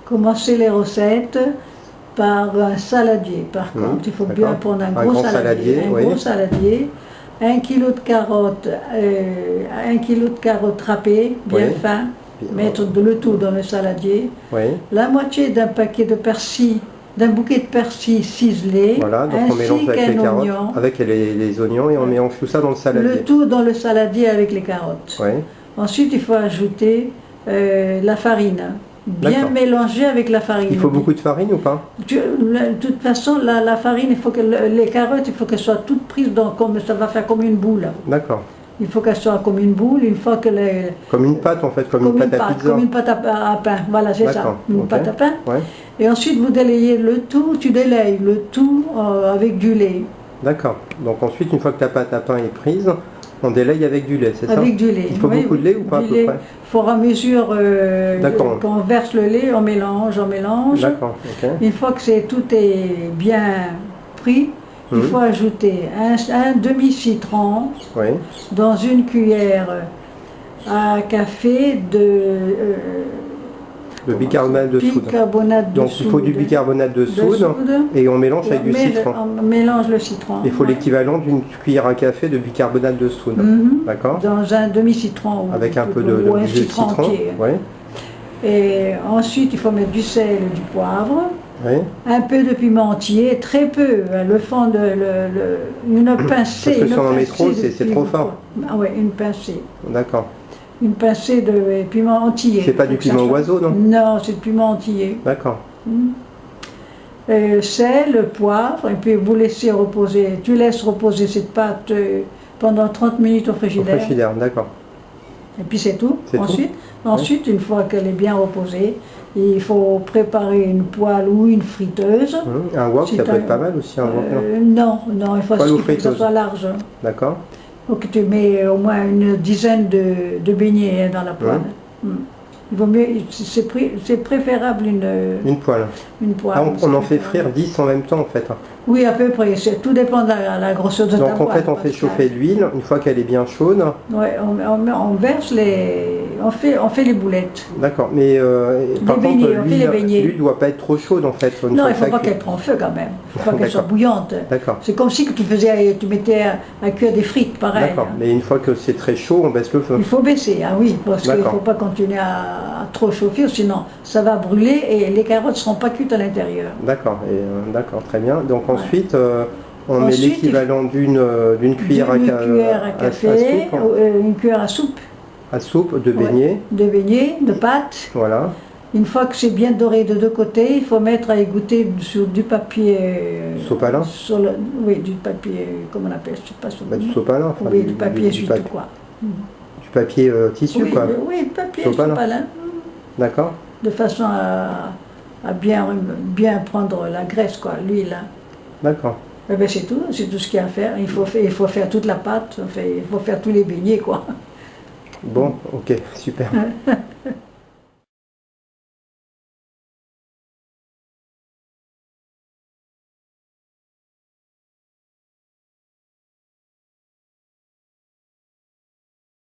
Commencer les recettes par un saladier. Par contre, il faut bien prendre un gros saladier. Gros saladier. 1 kg de carottes, 1 kg de carottes râpées, bien fin. Mettre le tout dans le saladier. La moitié d'un paquet de persil, d'un bouquet de persil ciselé. Voilà, donc on mélange avec les carottes, avec les oignons, et on mélange tout ça dans le saladier. Le tout dans le saladier avec les carottes. Ensuite, il faut ajouter la farine. Bien mélangé avec la farine. Il faut beaucoup de farine ou pas? De toute façon, la farine, il faut que les carottes, il faut qu'elles soient toutes prises dans, comme ça va faire comme une boule. D'accord. Il faut qu'elles soient comme une boule, une fois que les... Comme une pâte en fait, comme une pâte à pizza. Comme une pâte à pain, voilà, c'est ça, une pâte à pain. Et ensuite, vous délayez le tout, tu délayes le tout avec du lait. D'accord. Donc ensuite, une fois que ta pâte à pain est prise, on délaye avec du lait, c'est ça? Avec du lait. Il faut beaucoup de lait ou pas à peu près? Il faut à mesure, quand on verse le lait, on mélange. D'accord, Une fois que tout est bien pris, il faut ajouter un demi-citron dans une cuillère à café de bicarbonate de soude. Donc il faut du bicarbonate de soude et on mélange avec du citron. On mélange le citron. Il faut l'équivalent d'une cuillère à café de bicarbonate de soude. D'accord. Dans un demi-citron. Avec un peu de citron. Et ensuite il faut mettre du sel et du poivre. Un peu de pimentier, très peu, le fond une pincée. Parce que si on en met trop, c'est trop fort. Ah oui, une pincée. D'accord. Une pincée de piment entier. C'est pas du piment oiseau, non? Non, c'est du piment entier. D'accord. Sel, poivre, et puis vous laissez reposer. Tu laisses reposer cette pâte pendant 30 minutes au frigidaire. Au frigidaire, d'accord. Et puis c'est tout. Ensuite, une fois qu'elle est bien reposée, il faut préparer une poêle ou une friteuse. Un wok, ça peut être pas mal aussi, un wok, non, il faut que ça soit large. D'accord. Donc tu mets au moins une dizaine de beignets dans la poêle. Il vaut mieux, c'est préférable une poêle. Ah, on en fait frire 10 en même temps en fait. Oui, à peu près, tout dépend de la grosseur de ta poêle. Donc en fait on fait chauffer l'huile, une fois qu'elle est bien chaude. Oui, on verse on fait les boulettes. D'accord, mais par contre l'huile ne doit pas être trop chaude en fait. Non, il ne faut pas qu'elle prenne feu quand même. Il ne faut pas qu'elle soit bouillante. D'accord. C'est comme si tu mettais à cuire des frites, pareil. D'accord, mais une fois que c'est très chaud, on baisse le feu. Il faut baisser, oui, parce qu'il ne faut pas continuer à trop chauffer, sinon ça va brûler et les carottes ne seront pas cuites à l'intérieur. D'accord, d'accord, très bien. Donc ensuite, on met l'équivalent d'une cuillère à café, une cuillère à soupe. À soupe, de beignets. De beignets, de pâte. Voilà. Une fois que c'est bien doré de deux côtés, il faut mettre à égoutter sur du papier... Sopalin. Oui, du papier, comment on appelle, je sais pas. Du sopalin. Oui, du papier essuie-tout, quoi. Du papier tissu, quoi. Oui, du papier sopalin. D'accord. De façon à bien prendre la graisse, quoi, l'huile. D'accord. C'est tout ce qu'il y a à faire. Il faut faire toute la pâte, il faut faire tous les beignets, quoi. Bon, ok, super.